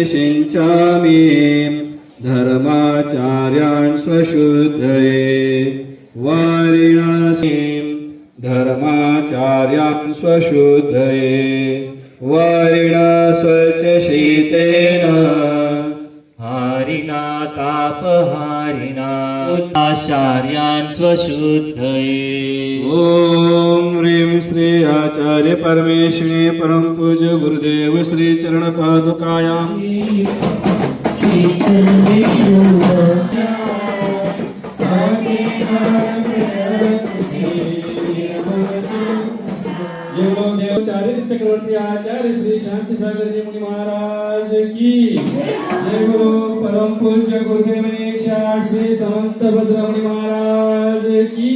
सिञ्चामि धर्माचार्यान् स्वशुद्धये वारिणासीं धर्माचार्यान् स्वशुद्धये वारिणा स्वच्छशीतेन हारिणा तापहारिणा आचार्यान् स्वशुद्धये। ओम ह्रीं श्री आचार्य परमेश्वरी परम पूज्य गुरुदेव श्री चरण पादुकायां चक्रवर्ती आचार्य श्री शांति सागर जी मुनि महाराज की जय। बोलो परम पूज्य गुरुदेव 108 श्री समंत भद्र मुनि महाराज की।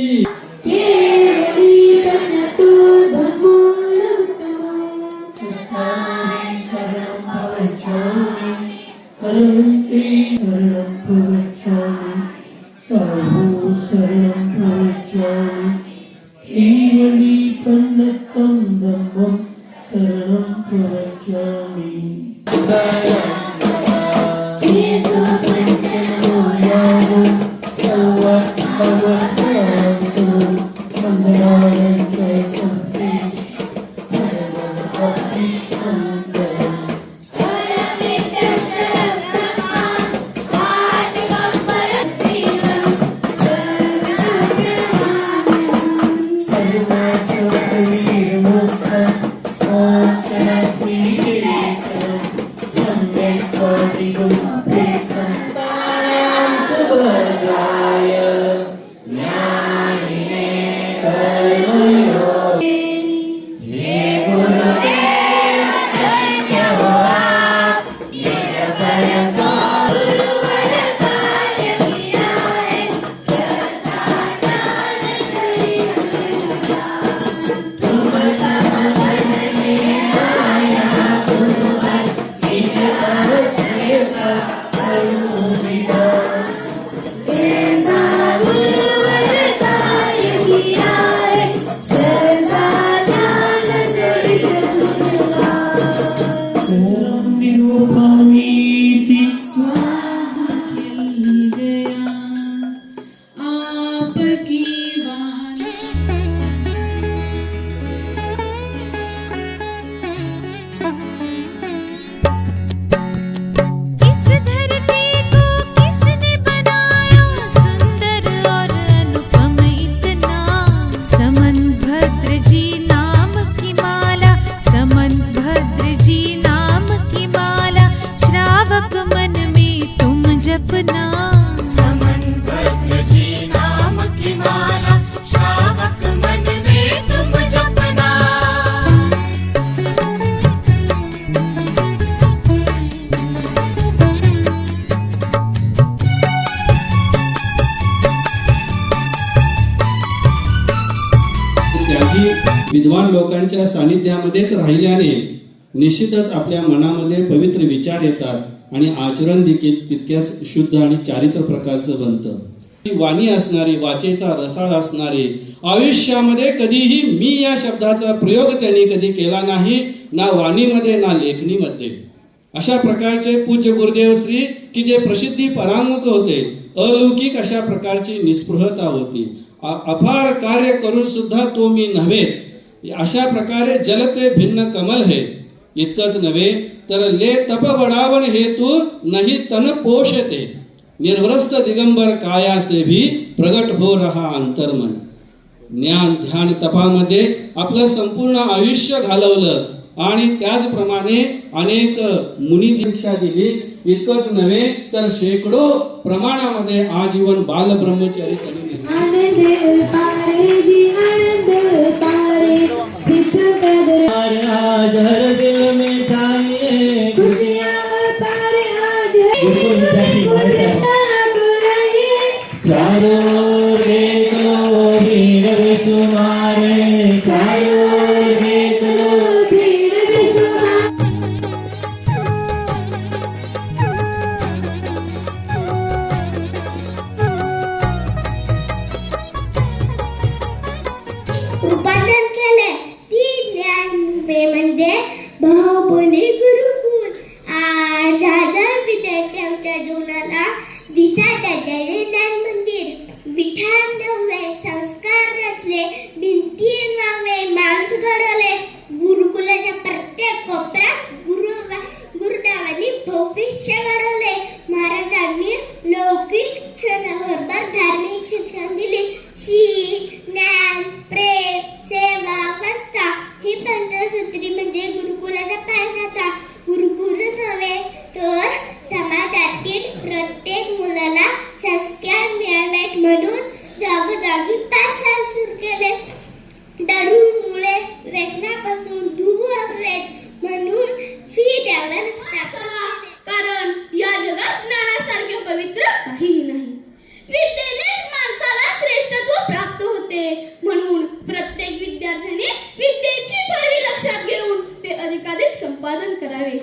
विद्वान लोकांच्या सानिध्यामध्येच राहिल्याने निश्चितच आपल्या मनामध्ये पवित्र विचार येतात आणि आचरण देखील तितक्याच शुद्ध आणि चारित्र प्रकारचं बनतं। वाणी असणारी, वाचेचा रसाळ असणारे, आयुष्यामध्ये कधीही मी या शब्दाचा प्रयोग त्यांनी कधी केला नाही, ना वाणीमध्ये ना लेखणीमध्ये। अशा प्रकारचे पूज्य गुरुदेव श्री की जे प्रसिद्धी परांमुख होते, अलौकिक अशा प्रकारची निस्पृहता होती। अपार कार्य करून सुद्धा तो मी नव्हेच, अशा प्रकारे जलते भिन्न कमल है। इतकंच नव्हे तर ले तप बढावन हेतु नहीं तन पोषते, निर्वस्त्र दिगंबर काया से भी प्रगट हो रहा अंतर्मन। ज्ञान ध्यान तपामध्ये आपलं संपूर्ण आयुष्य घालवलं आणि त्याचप्रमाणे अनेक मुनी दीक्षा दिली। इतकंच नव्हे तर शेकडो प्रमाणामध्ये आजीवन बाल ब्रह्मचारी त्यांनी रूपांतर केले ती ज्ञान भविष्य घडवले. महाराजांनी लौकिक शिक्षणाबरोबर धार्मिक शिक्षण दिले. शील, ज्ञान, प्रेम, सेवा, आस्था ही पंचसूत्री म्हणजे गुरुकुलाचा पायथा. गुरुकुल नव्हे तर समाजातील प्रत्येक मुलाला संस्कार मिळावेत म्हणून जागोजागी पाठशाळा सुरू केले. दारूमुळे व्यसनापासून दूर व्हावेत म्हणून फी द्यावी नसतात. कारण या जगात ज्ञानासारखे पवित्र काहीही नाही. विद्येनेच माणसाला श्रेष्ठत्व प्राप्त होते. म्हणून प्रत्येक विद्यार्थ्याने विद्येची थोडी लक्षात घेऊन ते अधिकाधिक संपादन करावे.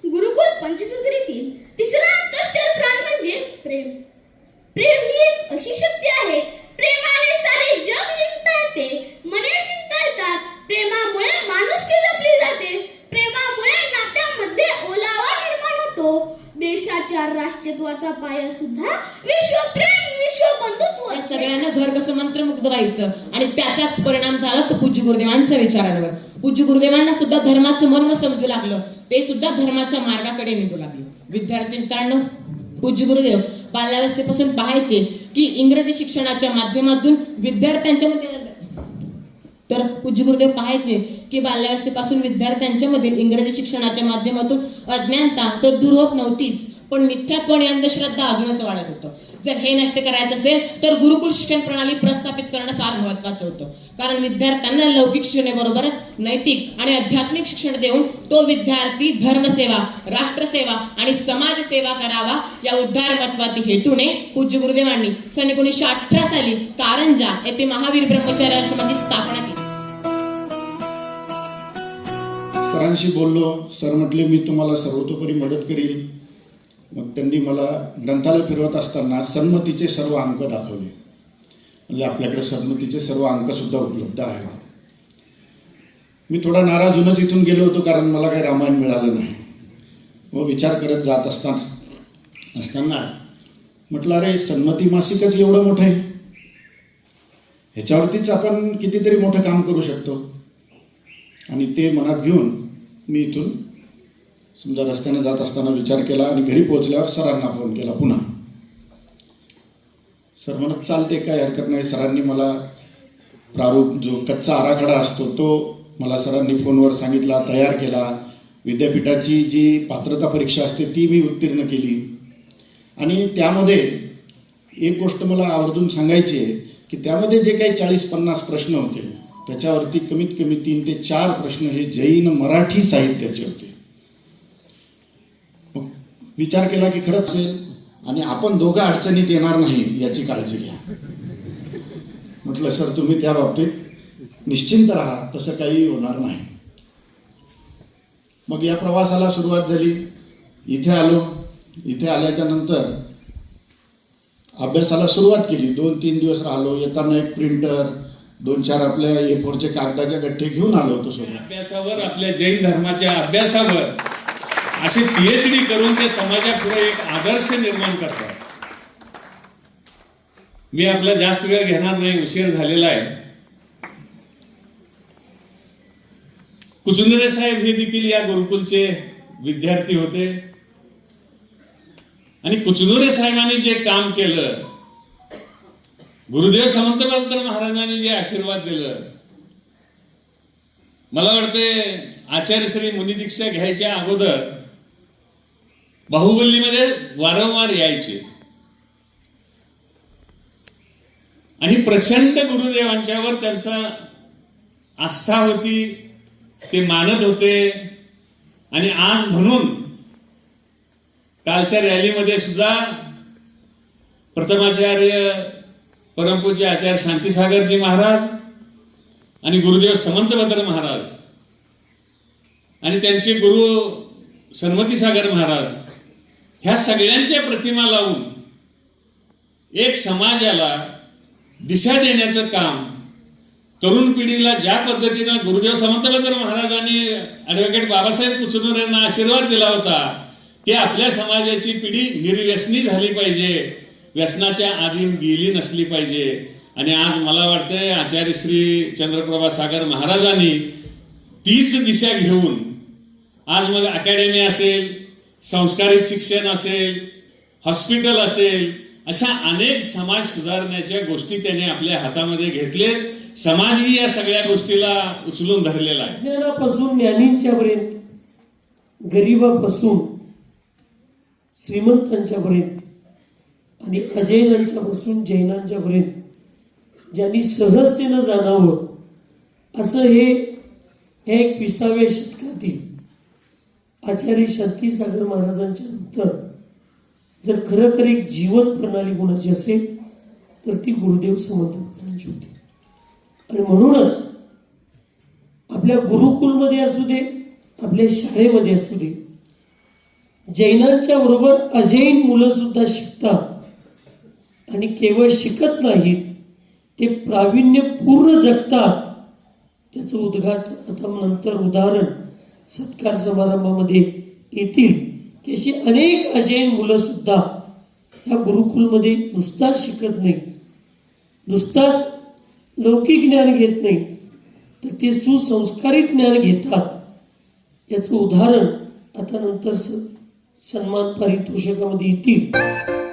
गुरुकुल पंचसूत्रीतील तिसरा अंतःचल प्राण म्हणजे प्रेम. प्रेम ही एक अशी शक्ती आहे. प्रेमाने सारे जग जिंकता येते, मने जिंकता येतात. प्रेमामुळे माणुसकी जपली जाते. प्रेमामुळे नात्यामध्ये ओलावा निर्माण होतो. देशाच्या राष्ट्रत्वाचा पाया सुद्धा विश्वप्रेम, विश्वबंधुत्व. या सगळ्यांना घर कसं मंत्रमुग्ध व्हायचं आणि त्याचाच परिणाम झाला तो पूज्य गुरुदेवांच्या विचारांवर. पूज्य गुरुदेवांना सुद्धा धर्माचं मर्म समजू लागलं. ते सुद्धा धर्माच्या मार्गाकडे निघू लागले. विद्यार्थी मित्रांनो, पूज्य गुरुदेव बाल्यावस्थेपासून पाहायचे की इंग्रजी शिक्षणाच्या माध्यमातून विद्यार्थ्यांच्या मध्ये तर पूज्य गुरुदेव पाहायचे की बाल्यावस्थेपासून विद्यार्थ्यांच्या मधील इंग्रजी शिक्षणाच्या माध्यमातून अज्ञानता तर दूर होत नव्हतीच, पण मिथ्यात्व आणि अंधश्रद्धा अजूनच वाढत होतं. जर हे नष्ट करायचं असेल तर गुरुकुल शिक्षण प्रणाली प्रस्थापित करणं फार महत्वाचं होतं. कारण विद्यार्थ्यांना लौकिक शिक्षणाबरोबरच नैतिक आणि आध्यात्मिक शिक्षण देऊन तो विद्यार्थी धर्मसेवा, राष्ट्रसेवा आणि समाजसेवा करावा या उद्धारमत्वादी हेतूने पूज्य गुरुदेवांनी सन 1918 साली कारंजा येथे महावीर ब्रह्मचारी आश्रमाची स्थापना केली. सरांशी बोललो. सर म्हटले मी तुम्हाला सर्वतोपरी मदत करील. मग त्यांनी मला ग्रंथालय फिरवत असताना सन्मतीचे सर्व अंक दाखवले. म्हणजे आपल्याकडे सन्मतीचे सर्व अंक सुद्धा उपलब्ध आहेत. मी थोडा नाराज होऊनच इथून गेलो होतो, कारण मला काही रामायण मिळालं नाही. व विचार करत जात असताना म्हटलं अरे सन्मती मासिकच एवढं मोठं आहे, ह्याच्यावरतीच आपण कितीतरी मोठं काम करू शकतो. आणि ते मनात घेऊन मी इथून समजा रस्त्याने जात असताना विचार केला आणि घरी पोहोचल्यावर सरांना फोन केला पुन्हा. सर म्हणत चालते, काही हरकत नाही. सरांनी मला प्रारूप जो कच्चा आराखडा असतो तो मला सरांनी फोनवर सांगितला, तयार केला. विद्यापीठाची जी पात्रता परीक्षा असते ती मी उत्तीर्ण केली. आणि त्यामध्ये एक गोष्ट मला आवर्जून सांगायची आहे की त्यामध्ये जे काही 40-50 प्रश्न होते त्याच्यावरती कमीत कमी 3 ते 4 प्रश्न हे जैन मराठी साहित्याचे होते. विचार केला की खरंच असेल आणि आपण दोघं अडचणीत येणार नाही याची काळजी घ्या. म्हटलं सर तुम्ही त्या बाबतीत निश्चिंत राहा, तसं काही होणार नाही. मग या प्रवासाला सुरुवात झाली. इथे आलो. इथे आल्याच्या नंतर अभ्यासाला सुरुवात केली. 2-3 दिवस राहिलो. येताना एक प्रिंटर, 2-4 आपल्या A4चे कागदाच्या गठ्ठे घेऊन आलो होतो सोबत. अभ्यासावर, आपल्या जैन धर्माच्या अभ्यासावर अशी PhD करून ते समाजापुढे एक आदर्श निर्माण करतात. मी आपला जास्त वेळ घेणार नाही, उशीर झालेला आहे. कुचुंदरे साहेब हे देखील या गुरुकुलचे विद्यार्थी होते. आणि कुचुंदरे साहेबांनी जे काम केलं, गुरुदेव समंत बहादूर महाराजांनी जे आशीर्वाद दिलं, मला वाटते आचार्य श्री मुनिदीक्षा घ्यायच्या अगोदर बाहुबलीमध्ये वारंवार यायचे आणि प्रचंड गुरुदेवांच्यावर त्यांचा आस्था होती, ते मानत होते. आणि आज म्हणून कालच्या रॅलीमध्ये सुद्धा प्रथमाचार्य परमपूज्य आचार्य शांतीसागरजी महाराज आणि गुरुदेव समंतभद्र महाराज आणि त्यांचे गुरु सन्मतीसागर महाराज ह्या सगळ्यांच्या प्रतिमा लावून एक समाजाला दिशा देण्याचं काम, तरुण पिढीला ज्या पद्धतीनं गुरुदेव समंतभद्र महाराजांनी ॲडव्होकेट बाबासाहेब कुचुंदरे यांना आशीर्वाद दिला होता की आपल्या समाजाची पिढी निर्व्यसनी झाली पाहिजे, व्यसनाच्या आधी गेली नसली पाहिजे. आणि आज मला वाटतंय आचार्य श्री चंद्रप्रभा सागर महाराजांनी तीच दिशा घेऊन आज मग अकॅडमी असेल संस्कारित शिक्षण असेल, हॉस्पिटल असेल, अशा अनेक समाज सुधारण्याच्या गोष्टी त्याने आपल्या हातामध्ये घेतले. समाजही या सगळ्या गोष्टीला उचलून धरलेला आहे. ज्ञानापासून ज्ञानींच्या पर्यंत, गरीबापासून श्रीमंतांच्या पर्यंत आणि अजैनांच्यापासून जैनांच्या पर्यंत ज्यांनी सहजतेनं जाणावं असं हे 21व्या शतकातील आचार्य शांतीसागर महाराजांच्या नंतर जर खरं एक जीवन प्रणाली कोणाची असेल तर ती गुरुदेव समर्थ महाराजांची होती. आणि म्हणूनच आपल्या गुरुकुलमध्ये असू दे, आपल्या शाळेमध्ये असू दे, जैनांच्या बरोबर अजैन मुलं सुद्धा शिकतात आणि केवळ शिकत नाहीत, ते प्रावीण्यपूर्ण जगतात. त्याचं उद्घाटन आता नंतर उदाहरण सत्कार समारंभामध्ये येतील की अशी अनेक अजैन मुलं सुद्धा या गुरुकुलमध्ये नुसताच शिकत नाहीत, नुसताच लौकिक ज्ञान घेत नाहीत, तर ते सुसंस्कारित ज्ञान घेतात. याचं उदाहरण आता नंतर सन्मान पारितोषिकामध्ये येतील.